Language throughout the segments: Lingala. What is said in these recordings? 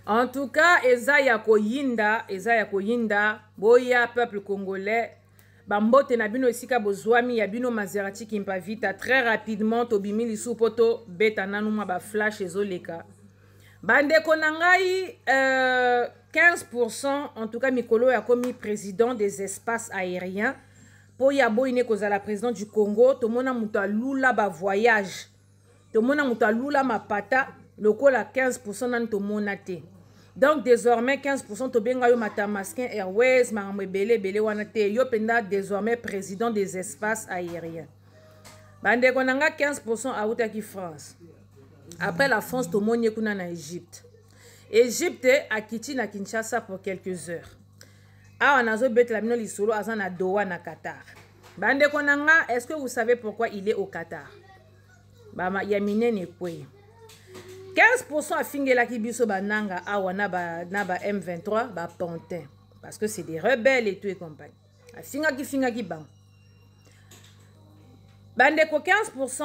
En tout cas, Ezaya Koyinda, boya peuple congolais, bambote na bino esika bozwami ya bino Maserati Kimpavita très rapidement tobimi lisu poto beta nanuma ba flash ezoleka. Bande konangai 15% en tout cas mikolo ya komi président des espaces aériens pour ya boyine kozala président du Congo tomona mutu alula ba voyage. Tomona mutu alula mapata lokola 15% nan tomona te. Donc désormais 15% tobenga yo Matamaskin Airways, maramwe bele wana te yo penda désormais président des espaces aériens. Bande konanga 15% auta ki France. Après la France tomoni kuna na Égypte. Égypte akiti na Kinshasa pour quelques heures. Awa nazo bet la bino lisolo azana Doha na Qatar. Bande konanga, est-ce que vous savez pourquoi il est au Qatar? Bama yamine ne kwe. 15% a fingela ki biso bananga awa na ba M23 ba Pantin parce que c'est des rebelles et tout et compagnie. A finga ki bang. Bande ko 15%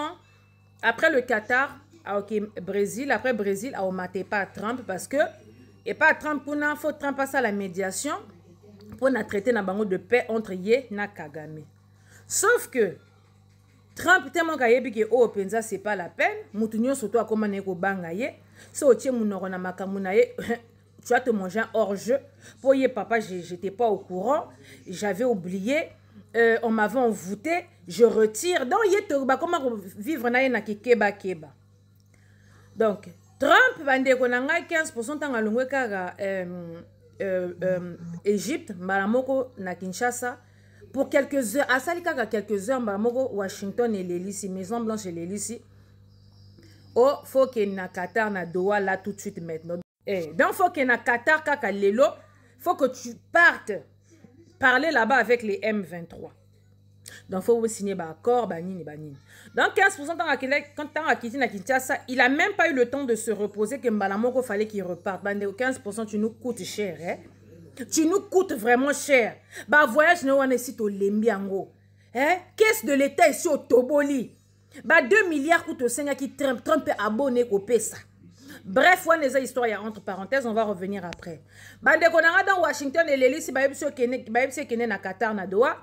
après le Qatar, ok Brésil, après Brésil a maté pas Trump parce que et pas Trump pour na faut Trump passer à la médiation pour na traiter na bango de paix entre ye na Kagame. Sauf que Trump tellement kayebi ke o penza c'est pas la peine, mutunyo soto akoma neko banga ye, so otie munoro na makambu na ye, tu vas te manger hors jeu. Pour ye papa, j'étais pas au courant, j'avais oublié, on m'avait envoûté, je retire. Donc ye te ba comment vivre na ye na keba. Donc Trump bande konanga 15% tanga longwe kaka Égypte, maramoko na Kinshasa. Pour quelques heures, à Salikaka quelques heures, Washington et l'Élysée, Maison Blanche et l'Élysée. Oh, faut qu'il y ait Qatar, na Doha là tout de suite maintenant. Donc, faut qu'il y ait Qatar, kaka lelo, faut que tu partes parler là-bas avec les M23. Donc, faut vous signer un accord, banini. Donc, 15% quand tu as quitté Kinshasa, il n'a même pas eu le temps de se reposer que Mbalamoko fallait qu'il reparte. 15%, tu nous coûtes cher, hein? Tu nous coûtes vraiment cher. Bah voyage ne wana ici to lembiango. Hein? Caisse de l'État ici au Toboli. Bah 2 milliards coûte au Seigneur qui Trump abonné au PESA. Bref, on a histoire entre parenthèses, on va revenir après. Bah de konanga dans Washington et l'Élysée, bah yebse kene na Qatar na Doha.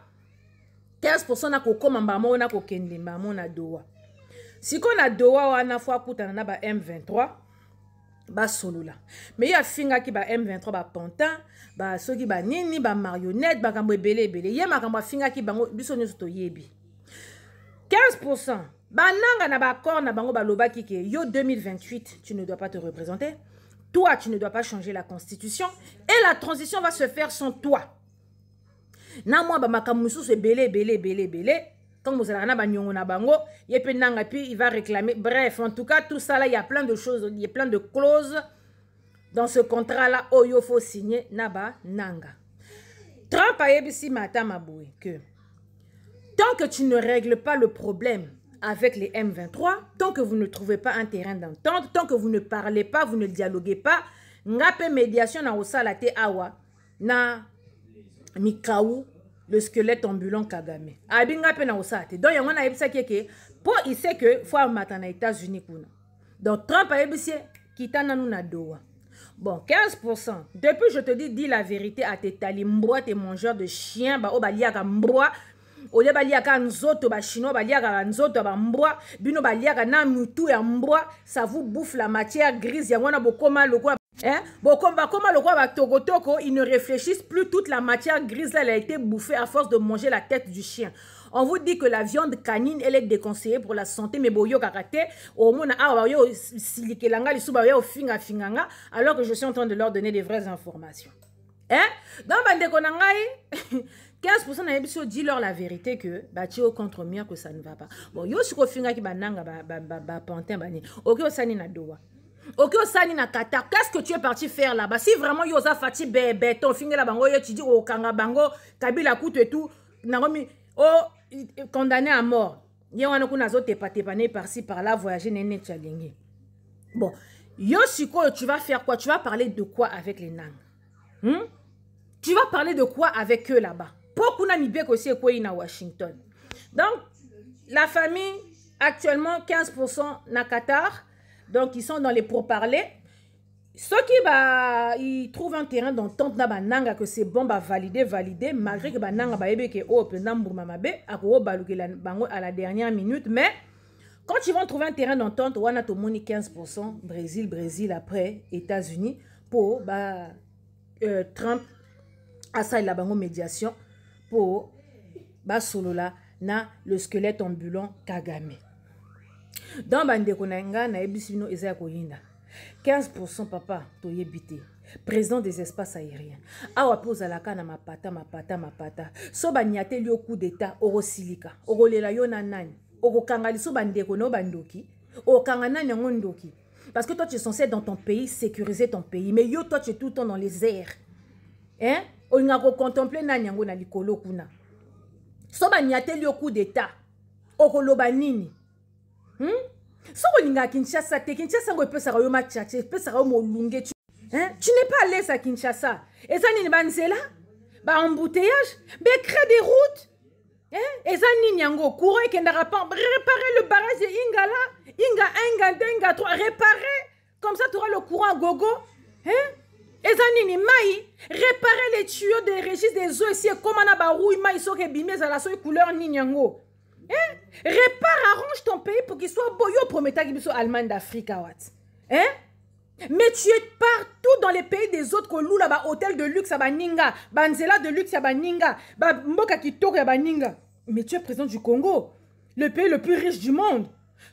15% na kokoma mbamo na kokende mbamo na Doha. Si qu'on a Doha wana fois kuta na ba M23. Ba solula. Mais il y a finga qui ba M23 ba Pantin, ba soki ba nini ba marionnette ba kambo belé. Ye makambo finga qui bango biso nyoso to yebi. 15%. Ba nanga na ba accord na bango ba loba kike yo 2028, tu ne dois pas te représenter. Toi, tu ne dois pas changer la constitution et la transition va se faire sans toi. Na moi ba makambo c'est belé. Quand vous allez na bango, il va réclamer. Bref, en tout cas, tout ça là, il y a plein de choses, il y a plein de clauses dans ce contrat là. Oh, il faut signer naba nanga. Trump a dit que tant que tu ne règles pas le problème avec les M23, tant que vous ne trouvez pas un terrain d'entente, tant que vous ne parlez pas, vous ne dialoguez pas, ngape médiation na osalate awa na mikaou. Le squelette ambulant Kagame. Abinga pena osate. Donc yangona yebisa keke pour il sait que faut matana États-Unis kuna. Donc Trump a yebisa kitana nous na Doha. Bon 15%. Depuis je te dis la vérité à tes talimbois, tes mangeurs de chiens, ba obaliaka mboa, oye baliaka nzoto ba chinois baliaka nzoto ba mboa, bino baliaka na mutu ya mboa, ça vous bouffe la matière grise yangona bokoma lokwa. Hein? Bon, comme le roi va Toko, ils ne réfléchissent plus. Toute la matière grise, elle a été bouffée à force de manger la tête du chien. On vous dit que la viande canine, elle est déconseillée pour la santé, mais bon, yo karate, au moins, alors que je suis en train de leur donner des vraies informations. Hein? Dans Bande Konangai, 15% n'a pas dit leur la vérité que Batio contre mur que ça ne va pas. Bon, yo suko finga ki bananga ba pantin bani. Ok, osani na Doha. Ok, osani na Qatar. Qu'est-ce que tu es parti faire là-bas? Si vraiment yosa fati béton finga la bango yo tu dis au kanga bango Kabila coûte et tout. Naromi oh condamné à mort. Yo wana kuna zo tepané par-ci par-là voyager nene tchalingi. Bon, yo suko tu vas faire quoi? Tu vas parler de quoi avec les Nang? Tu vas parler de quoi avec eux là-bas? Pourquoi n'y bien aussi quoi à Washington? Donc, la famille, actuellement, 15% na Qatar. Donc, ils sont dans les pourparlers. ceux qui ils trouvent un terrain d'entente na bananga que c'est bon valider malgré que bananga ebe que oh pendant bourma mabe ako balukela bango à la dernière minute, mais quand ils vont trouver un terrain d'entente on a tout moni 15% Brésil après États-Unis pour Trump a ça la bango médiation pour solo là na le squelette ambulant Kagame. Dans bandeko na nga na ebisino eza koyinda 15% papa toyebite président des espaces aériens awa pe ozalaka na mapata so banyate li au coup d'état orosilika orolela yo na nani okokanga liso bandeko no bandoki okanga nani yango ndoki parce que toi tu es censé être dans ton pays sécuriser ton pays, mais yo toi tu es tout le temps dans les airs, hein, olinga ko contempler nani yango na likolo kuna so banyate li au coup d'état okoloba nini so olinga Kinshasa te Kinshasa ngo epesa yo matchache epesa yo molunge tu n'es pas à l'aise à Kinshasa et ça nini banzela ba embouteillage be créer des routes et ça nini yango courant et kendara pas réparer le barrage de Ingala Inga 3 réparer comme ça tu auras le courant à gogo et ça nini mai réparer les tuyaux des registres des eaux ici comme on a ba rouille mai so ke bimé za la so couleur nini yango. Répare, arrange ton pays pour qu'il soit beau. Yo prometta qu'il soit Allemagne d'Afrique. Mais tu es partout dans les pays des autres. Que là-bas, hôtel de luxe à Baninga, Banzela de luxe à Baninga, Mboka Kitoko à Baninga. Mais tu es président du Congo, le pays le plus riche du monde.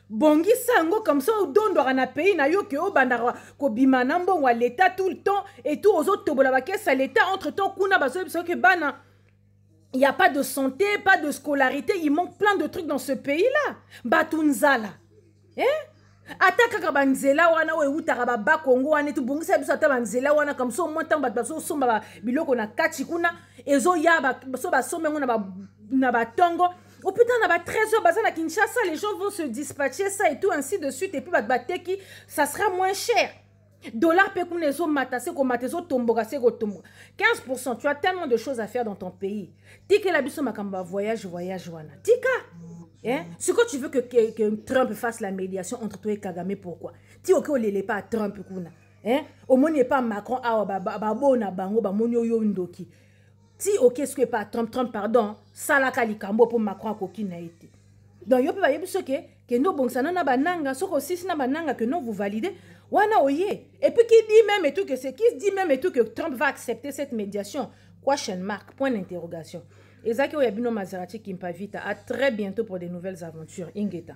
Bongi sango comme ça, au don dans un pays, na yo ke o bandara ko bimanambo wa l'État tout le temps et tout aux autres tobolabake ça l'État entre temps kuna baso que bana. Il n'y a pas de santé, pas de scolarité. Il manque plein de trucs dans ce pays-là. Batunzala. Ataka banzela wana we utaka ba Congo wana tu bongisa biso ata banzela wana comme ça au moins tant baso somba biloko na kati kuna ezo ya ba so ba somengo na ba tongo. Oh putain, on a 13 heures à Kinshasa, les gens vont se dispatcher ça et tout ainsi de suite et puis bateki ça sera moins cher. Dollar pe kunezo matase ko matezo tomboka se ko tomboka 15%. Tu as tellement de choses à faire dans ton pays. Tika la biso makamba voyage wana. Tika. Ce que tu veux que Trump fasse la médiation entre toi et Kagame, pourquoi? Ti ok olele pas Trump kuna. Au moins n'est pas Macron a babona bango ba monyo yo ndoki. Ti ok ce que pas Trump pardon, salaka likambo pour Macron koki na été. Donc yo pe ba yebiso que no bongsana na bananga soko sisi na bananga que non vous validez. Wana oye. Et puis qui dit même et tout que c'est qui dit même et tout que Trump va accepter cette médiation. Question mark, point d'interrogation. Et ça qui Oyabino Maserati qui me vite. À très bientôt pour de nouvelles aventures. Ingeta.